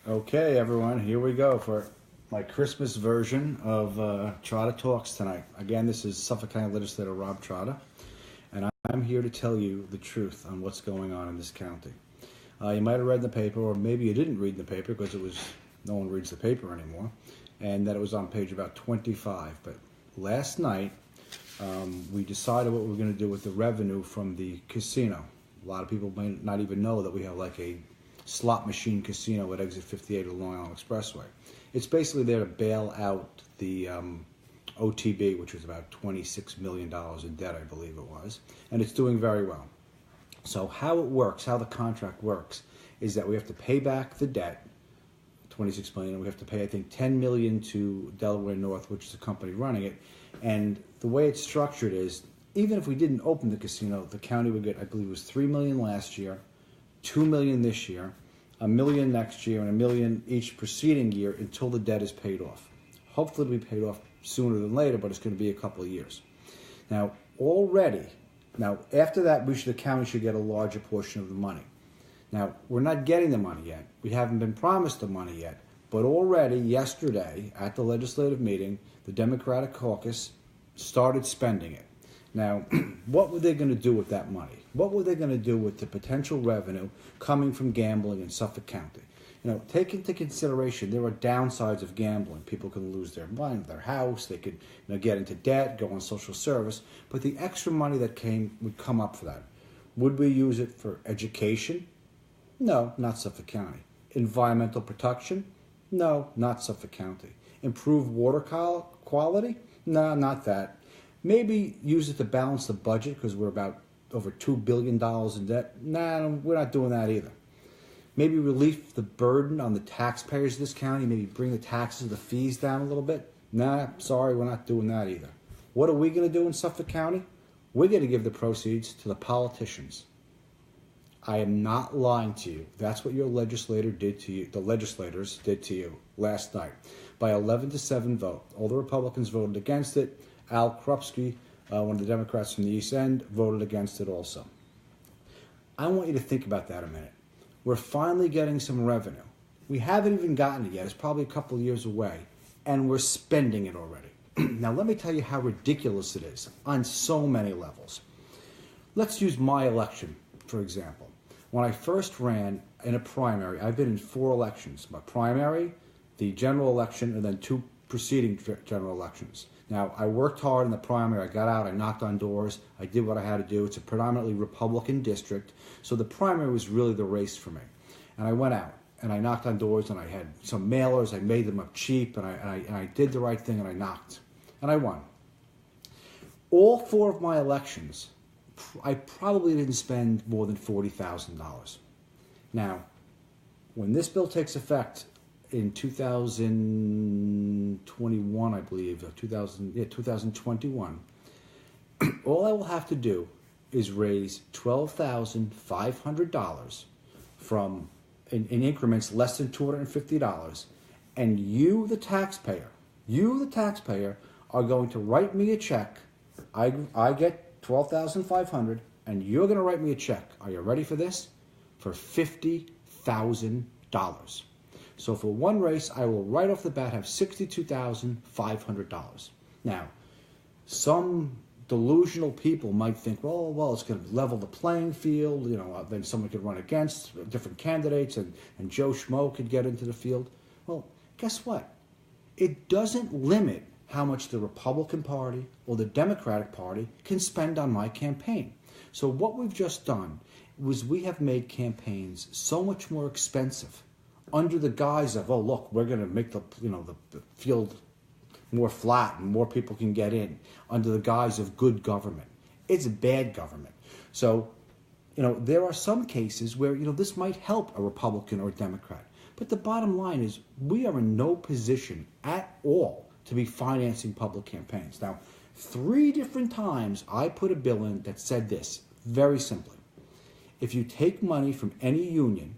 Okay, everyone, here we go for my Christmas version of Trotta Talks tonight. Again, this is Suffolk County Legislator Rob Trotta, and I'm here to tell you the truth on what's going on in this county. You might have read in the paper, or maybe you didn't read in the paper because no one reads the paper anymore, and that it was on page about 25. But last night, we decided what we were going to do with the revenue from the casino. A lot of people may not even know that we have like a slot machine casino at exit 58 of the Long Island Expressway. It's basically there to bail out the OTB, which was about $26 million in debt, I believe it was, and it's doing very well. So how it works, how the contract works, is that we have to pay back the debt, $26 million, and we have to pay, I think, $10 million to Delaware North, which is the company running it. And the way it's structured is, even if we didn't open the casino, the county would get, I believe it was $3 million last year, $2 million this year, $1 million next year, and $1 million each preceding year until the debt is paid off. Hopefully it'll be paid off sooner than later, but it's going to be a couple of years. Now, after that, the county should get a larger portion of the money. Now, we're not getting the money yet. We haven't been promised the money yet. But already yesterday at the legislative meeting, the Democratic caucus started spending it. Now, what were they going to do with that money? What were they going to do with the potential revenue coming from gambling in Suffolk County? Take into consideration there are downsides of gambling. People can lose their money, their house. They could get into debt, go on social service. But the extra money that would come up for that. Would we use it for education? No, not Suffolk County. Environmental protection? No, not Suffolk County. Improve water quality? No, not that. Maybe use it to balance the budget because we're about over $2 billion in debt. Nah, we're not doing that either. Maybe relieve the burden on the taxpayers of this county. Maybe bring the taxes, the fees down a little bit. Nah, sorry, we're not doing that either. What are we going to do in Suffolk County? We're going to give the proceeds to the politicians. I am not lying to you. That's what your legislator did to you. The legislators did to you last night by 11-7 vote. All the Republicans voted against it. Al Krupski, one of the Democrats from the East End, voted against it also. I want you to think about that a minute. We're finally getting some revenue. We haven't even gotten it yet. It's probably a couple of years away, and we're spending it already. Now, let me tell you how ridiculous it is on so many levels. Let's use my election, for example. When I first ran in a primary, I've been in 4 elections. My primary, the general election, and then 2 preceding general elections. Now, I worked hard in the primary. I got out. I knocked on doors. I did what I had to do. It's a predominantly Republican district, so the primary was really the race for me. And I went out, and I knocked on doors, and I had some mailers. I made them up cheap, and I did the right thing, and I knocked. And I won. All 4 of my elections, I probably didn't spend more than $40,000. Now, when this bill takes effect in 2021, I believe, 2021, all I will have to do is raise $12,500 from in increments less than $250, and you, the taxpayer, are going to write me a check. I get $12,500, and you're going to write me a check. Are you ready for this? For $50,000. So for one race, I will right off the bat have $62,500. Now, some delusional people might think, well, it's going to level the playing field. Then someone could run against different candidates, and Joe Schmo could get into the field. Well, guess what? It doesn't limit how much the Republican Party or the Democratic Party can spend on my campaign. So what we've just done was we have made campaigns so much more expensive under the guise of, look, we're going to make the field more flat and more people can get in, under the guise of good government. It's bad government. So, there are some cases where, this might help a Republican or a Democrat. But the bottom line is we are in no position at all to be financing public campaigns. Now, 3 different times I put a bill in that said this, very simply. If you take money from any union,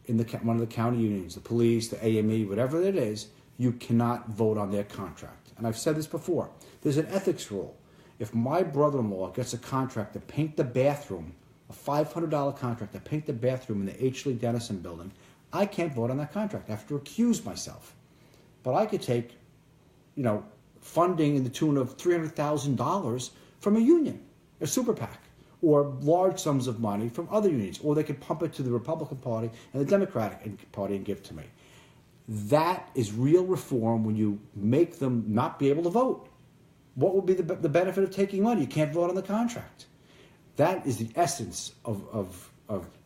in one of the county unions, the police, the AME, whatever it is, you cannot vote on their contract. And I've said this before. There's an ethics rule. If my brother-in-law gets a contract to paint the bathroom, a $500 contract to paint the bathroom in the H. Lee Dennison building, I can't vote on that contract. I have to recuse myself. But I could take, funding in the tune of $300,000 from a union, a super PAC, or large sums of money from other unions, or they could pump it to the Republican Party and the Democratic Party and give to me. That is real reform when you make them not be able to vote. What would be the benefit of taking money? You can't vote on the contract. That is the essence of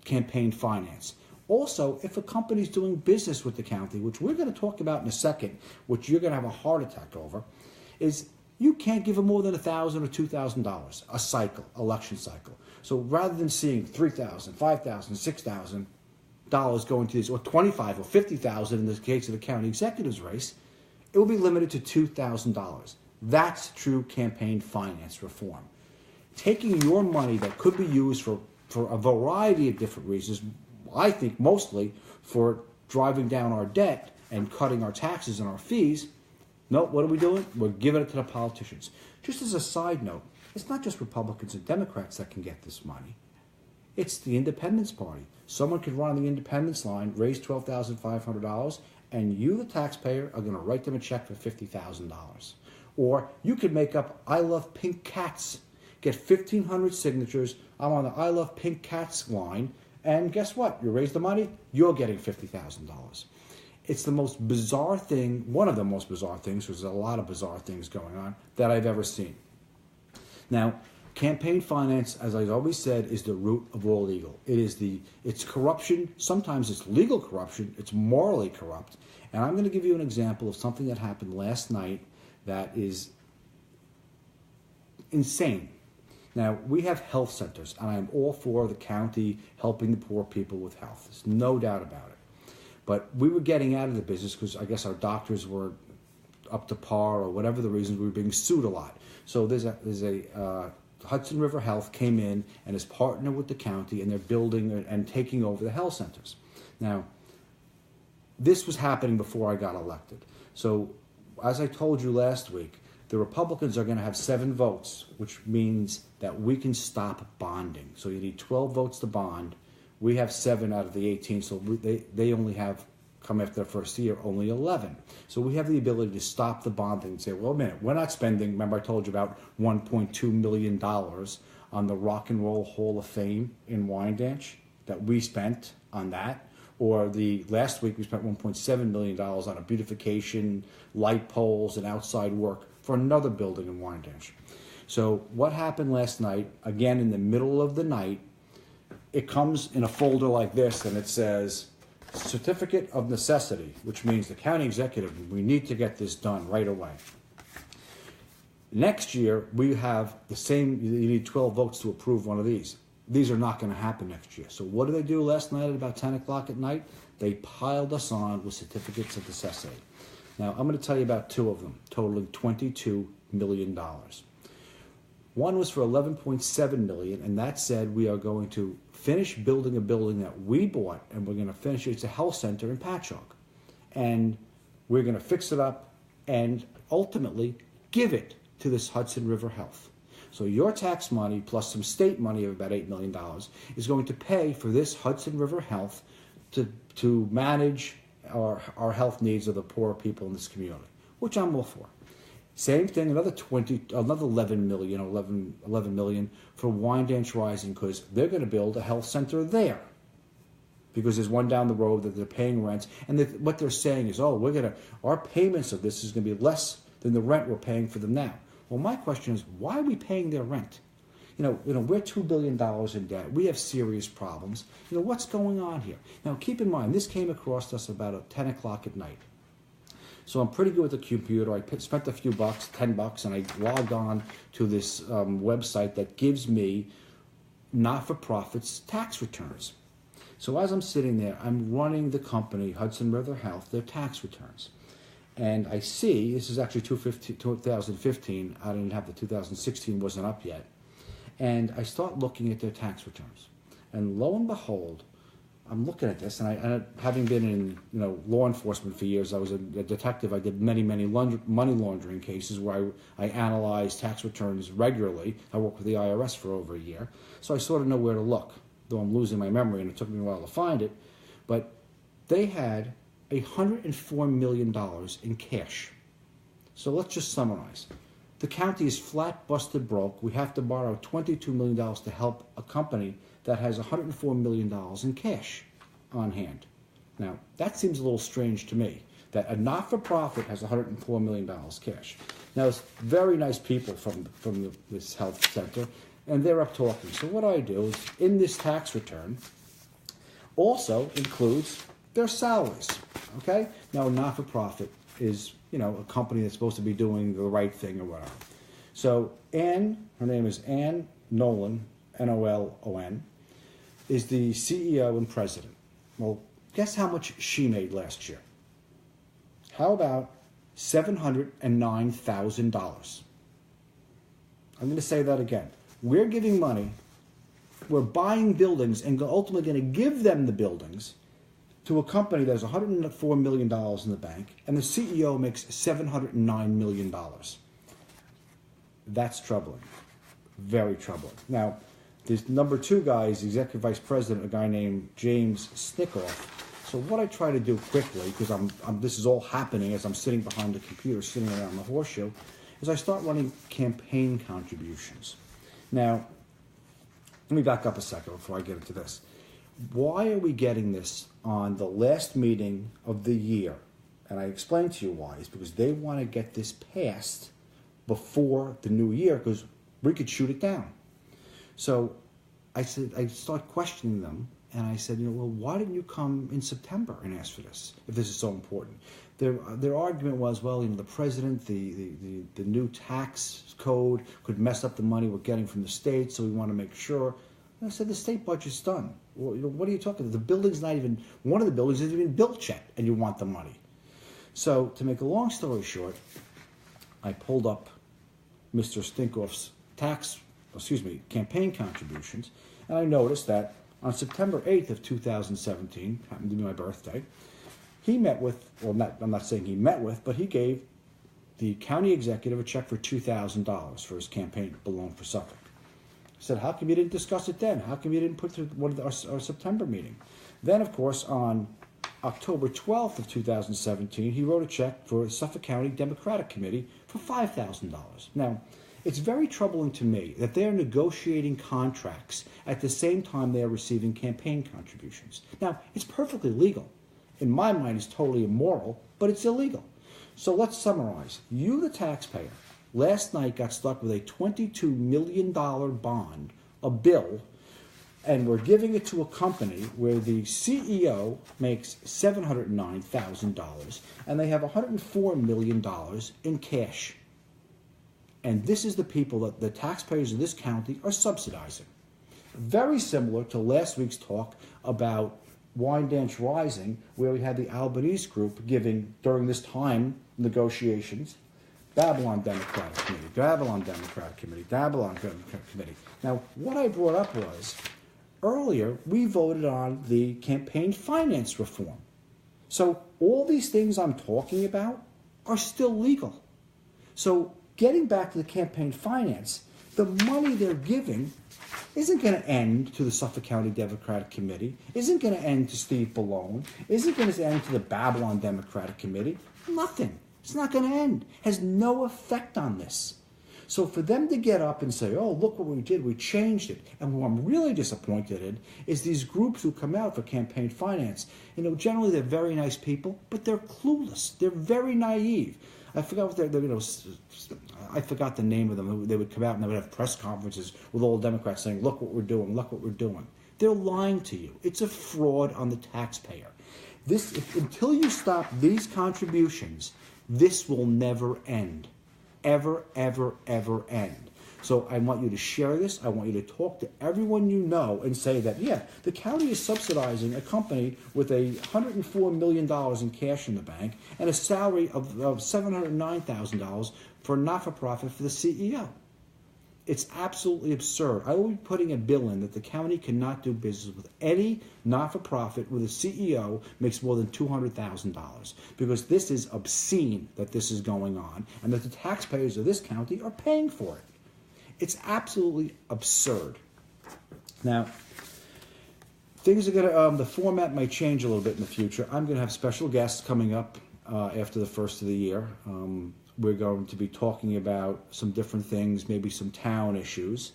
campaign finance. Also, if a company is doing business with the county, which we're going to talk about in a second, which you're going to have a heart attack over, is you can't give them more than $1,000 or $2,000 a cycle, election cycle. So rather than seeing $3,000, $5,000, $6,000 going to these, or $25,000 or $50,000 in the case of the county executive's race, it will be limited to $2,000. That's true campaign finance reform. Taking your money that could be used for a variety of different reasons, I think mostly for driving down our debt and cutting our taxes and our fees. No, what are we doing? We're giving it to the politicians. Just as a side note, it's not just Republicans and Democrats that can get this money. It's the Independence Party. Someone could run on the Independence line, raise $12,500, and you, the taxpayer, are going to write them a check for $50,000. Or you could make up I Love Pink Cats, get 1,500 signatures. I'm on the I Love Pink Cats line, and guess what? You raise the money, you're getting $50,000. It's the most bizarre thing, one of the most bizarre things, because there's a lot of bizarre things going on, that I've ever seen. Now, campaign finance, as I've always said, is the root of all evil. It's corruption. Sometimes it's legal corruption. It's morally corrupt. And I'm going to give you an example of something that happened last night that is insane. Now, we have health centers, and I am all for the county helping the poor people with health. There's no doubt about it. But we were getting out of the business because I guess our doctors were up to par, or whatever the reasons. We were being sued a lot. So there's a Hudson River Health came in and is partnered with the county, and they're building and taking over the health centers. Now, this was happening before I got elected. So, as I told you last week, the Republicans are going to have 7 votes, which means that we can stop bonding. So you need 12 votes to bond. We have 7 out of the 18, so they only have, come after their first year, only 11. So we have the ability to stop the bonding and say, well, a minute, we're not spending, remember I told you about $1.2 million on the Rock and Roll Hall of Fame in Wyandanch that we spent on that. Or last week we spent $1.7 million on a beautification, light poles, and outside work for another building in Wyandanch. So what happened last night, again in the middle of the night, it comes in a folder like this, and it says, Certificate of Necessity, which means the county executive, we need to get this done right away. Next year, we have the same, you need 12 votes to approve one of these. These are not going to happen next year. So what did they do last night at about 10 o'clock at night? They piled us on with certificates of necessity. Now, I'm going to tell you about 2 of them, totaling $22 million. One was for $11.7 million, and that said we are going to finish building a building that we bought, and we're going to finish it. It's a health center in Patchogue. And we're going to fix it up and ultimately give it to this Hudson River Health. So your tax money plus some state money of about $8 million is going to pay for this Hudson River Health to manage our health needs of the poor people in this community, which I'm all for. Same thing, another 11 million for Wyandanch Rising, because they're going to build a health center there. Because there's one down the road that they're paying rent, and what they're saying is, our payments of this is going to be less than the rent we're paying for them now. Well, my question is, why are we paying their rent? We're $2 billion in debt. We have serious problems. What's going on here? Now, keep in mind, this came across us about 10 o'clock at night. So I'm pretty good with the computer. I spent a few bucks, $10, and I logged on to this website that gives me not-for-profits tax returns. So as I'm sitting there, I'm running the company, Hudson River Health, their tax returns. And I see, this is actually 2015, I didn't have the 2016, wasn't up yet. And I start looking at their tax returns. And lo and behold, I'm looking at this, and I having been in law enforcement for years, I was a detective. I did many money laundering cases where I analyzed tax returns regularly. I worked with the IRS for over a year, so I sort of know where to look, though I'm losing my memory, and it took me a while to find it. But They had $104 million in cash. So let's just summarize. The county is flat busted broke. We have to borrow $22 million to help a company that has $104 million in cash on hand. Now, that seems a little strange to me, that a not-for-profit has $104 million cash. Now, it's very nice people from this health center, and they're up talking. So what I do is, in this tax return, also includes their salaries, okay? Now, a not-for-profit is, a company that's supposed to be doing the right thing or whatever. So Ann, her name is Ann Nolan, N-O-L-O-N, is the CEO and president. Well, guess how much she made last year? How about $709,000? I'm going to say that again. We're giving money, we're buying buildings and ultimately going to give them the buildings to a company that has $104 million in the bank, and the CEO makes $709 million. That's troubling. Very troubling. Now, this number two guy is executive vice president, a guy named James Snickoff. So what I try to do quickly, because this is all happening as I'm sitting behind the computer, sitting around the horseshoe, is I start running campaign contributions. Now, let me back up a second before I get into this. Why are we getting this on the last meeting of the year? And I explained to you why. It's because they want to get this passed before the new year, because we could shoot it down. So I start questioning them, and I said, well, why didn't you come in September and ask for this, if this is so important? Their argument was, well, the president, the new tax code could mess up the money we're getting from the state, so we want to make sure. And I said, the state budget's done. Well, what are you talking about? The building's not even, one of the buildings isn't even built yet, and you want the money. So to make a long story short, I pulled up Mr. Stinkoff's campaign contributions, and I noticed that on September 8th of 2017, happened to be my birthday, he met with, I'm not saying he met with, but he gave the county executive a check for $2,000 for his campaign alone for Suffolk. I said, how come you didn't discuss it then? How come you didn't put it through our September meeting? Then, of course, on October 12th of 2017, he wrote a check for Suffolk County Democratic Committee for $5,000. Now, it's very troubling to me that they are negotiating contracts at the same time they are receiving campaign contributions. Now, it's perfectly legal. In my mind, it's totally immoral, but it's illegal. So let's summarize. You, the taxpayer, last night got stuck with a $22 million bond, a bill, and we're giving it to a company where the CEO makes $709,000, and they have $104 million in cash. And this is the people that the taxpayers of this county are subsidizing. Very similar to last week's talk about Wine Dance Rising, where we had the Albanese group giving, during this time, negotiations, Babylon Democratic Committee, Babylon Democratic Committee, Babylon Democratic Committee. Now, what I brought up was, earlier, we voted on the campaign finance reform. So all these things I'm talking about are still legal. So getting back to the campaign finance, the money they're giving isn't going to end to the Suffolk County Democratic Committee, isn't going to end to Steve Ballone, isn't going to end to the Babylon Democratic Committee. Nothing. It's not going to end. It has no effect on this. So for them to get up and say, oh, look what we did, we changed it. And what I'm really disappointed in is these groups who come out for campaign finance. Generally they're very nice people, but they're clueless. They're very naive. I forgot what I forgot the name of them. They would come out and they would have press conferences with all the Democrats saying, look what we're doing, look what we're doing. They're lying to you. It's a fraud on the taxpayer. Until you stop these contributions, this will never end. Ever, ever, ever end. So I want you to share this. I want you to talk to everyone you know and say that, yeah, the county is subsidizing a company with $104 million in cash in the bank and a salary of $709,000 for a not-for-profit for the CEO. It's absolutely absurd. I will be putting a bill in that the county cannot do business with any not-for-profit where the CEO makes more than $200,000 because this is obscene that this is going on and that the taxpayers of this county are paying for it. It's absolutely absurd. Now, things are gonna. The format might change a little bit in the future. I'm gonna have special guests coming up after the first of the year. We're going to be talking about some different things, maybe some town issues,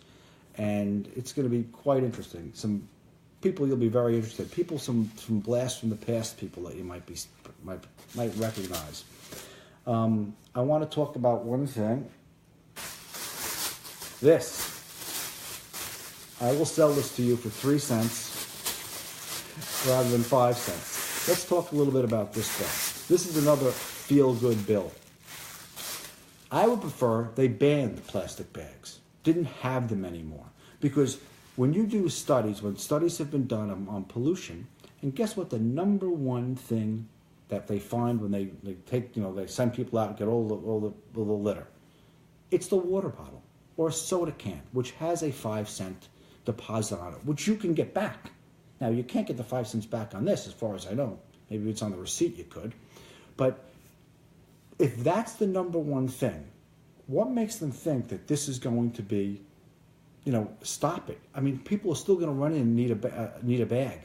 and it's going to be quite interesting. Some people you'll be very interested. People, some blasts from the past, people that you might recognize. I want to talk about one thing. This. I will sell this to you for 3 cents rather than 5 cents. Let's talk a little bit about this bill. This is another feel-good bill. I would prefer they banned the plastic bags, didn't have them anymore. Because when you do studies, when studies have been done on pollution, and guess what the number one thing that they find when they take, they send people out and get all the litter? It's the water bottle or a soda can, which has a 5-cent deposit on it, which you can get back. Now, you can't get the 5 cents back on this, as far as I know. Maybe it's on the receipt you could. But if that's the number one thing, what makes them think that this is going to be, stop it? I mean, people are still going to run in and need a bag.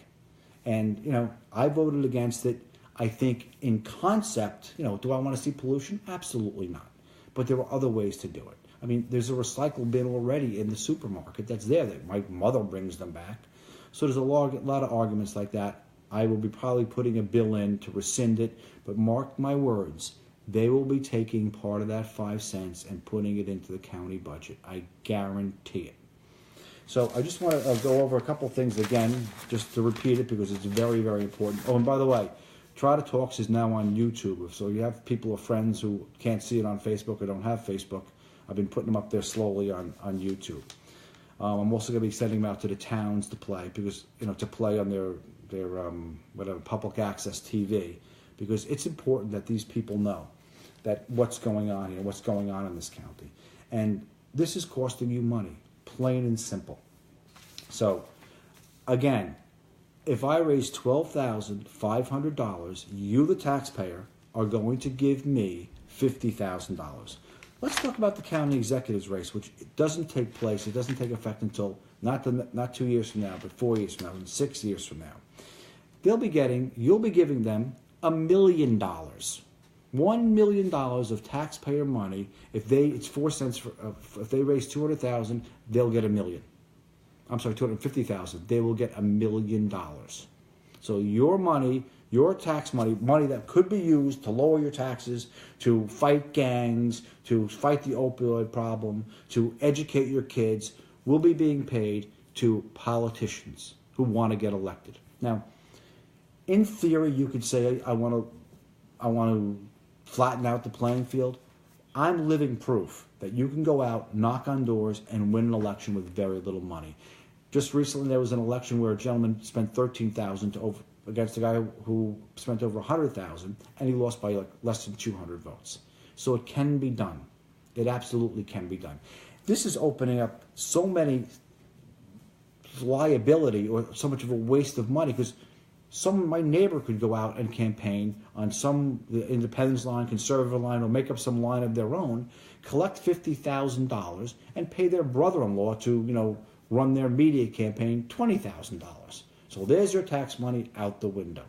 And, I voted against it. I think in concept, do I want to see pollution? Absolutely not. But there are other ways to do it. I mean, there's a recycle bin already in the supermarket that's there. That my mother brings them back. So there's a lot of arguments like that. I will be probably putting a bill in to rescind it. But mark my words, they will be taking part of that 5 cents and putting it into the county budget. I guarantee it. So I just want to go over a couple things again, just to repeat it because it's very, very important. Oh, and by the way, Trotta Talks is now on YouTube. So you have people or friends who can't see it on Facebook or don't have Facebook. I've been putting them up there slowly on YouTube. I'm also going to be sending them out to the towns to play because to play on their whatever public access TV, because it's important that these people know that what's going on here, what's going on in this county, and this is costing you money, plain and simple. So, again, if I raise $12,500, you, the taxpayer, are going to give me $50,000. Let's talk about the county executive's race, which doesn't take place. It doesn't take effect until not 2 years from now, but 4 years from now, and 6 years from now. You'll be giving them $1 million. $1 million of taxpayer money. It's 4 cents if they raise 200,000, they'll get $1 million. I'm sorry, 250,000. They will get $1 million. So your money, your tax money that could be used to lower your taxes, to fight gangs, to fight the opioid problem, to educate your kids, will be being paid to politicians who want to get elected. Now, in theory, you could say, I want to flatten out the playing field. I'm living proof that you can go out, knock on doors, and win an election with very little money. Just recently, there was an election where a gentleman spent $13,000 against a guy who spent over $100,000, and he lost by less than 200 votes. So it can be done. It absolutely can be done. This is opening up so many liability or so much of a waste of money because my neighbor could go out and campaign on the independence line, conservative line, or make up some line of their own, collect $50,000, and pay their brother-in-law to, run their media campaign $20,000. So there's your tax money out the window.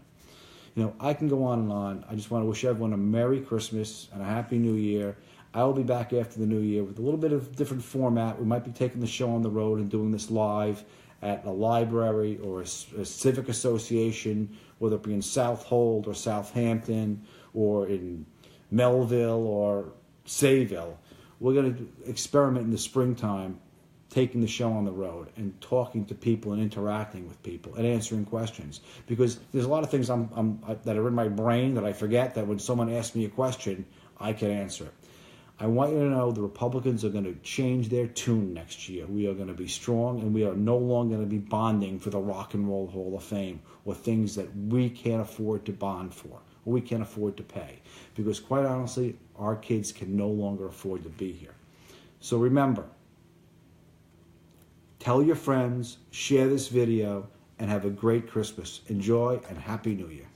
I can go on and on. I just want to wish everyone a Merry Christmas and a Happy New Year. I will be back after the New Year with a little bit of different format. We might be taking the show on the road and doing this live at a library or a civic association, whether it be in Southold or Southampton or in Melville or Sayville. We're going to experiment in the springtime, taking the show on the road and talking to people and interacting with people and answering questions. Because there's a lot of things that are in my brain that I forget, that when someone asks me a question, I can answer it. I want you to know the Republicans are going to change their tune next year. We are going to be strong, and we are no longer going to be bonding for the Rock and Roll Hall of Fame or things that we can't afford to bond for or we can't afford to pay. Because quite honestly, our kids can no longer afford to be here. So remember, tell your friends, share this video, and have a great Christmas. Enjoy, and Happy New Year.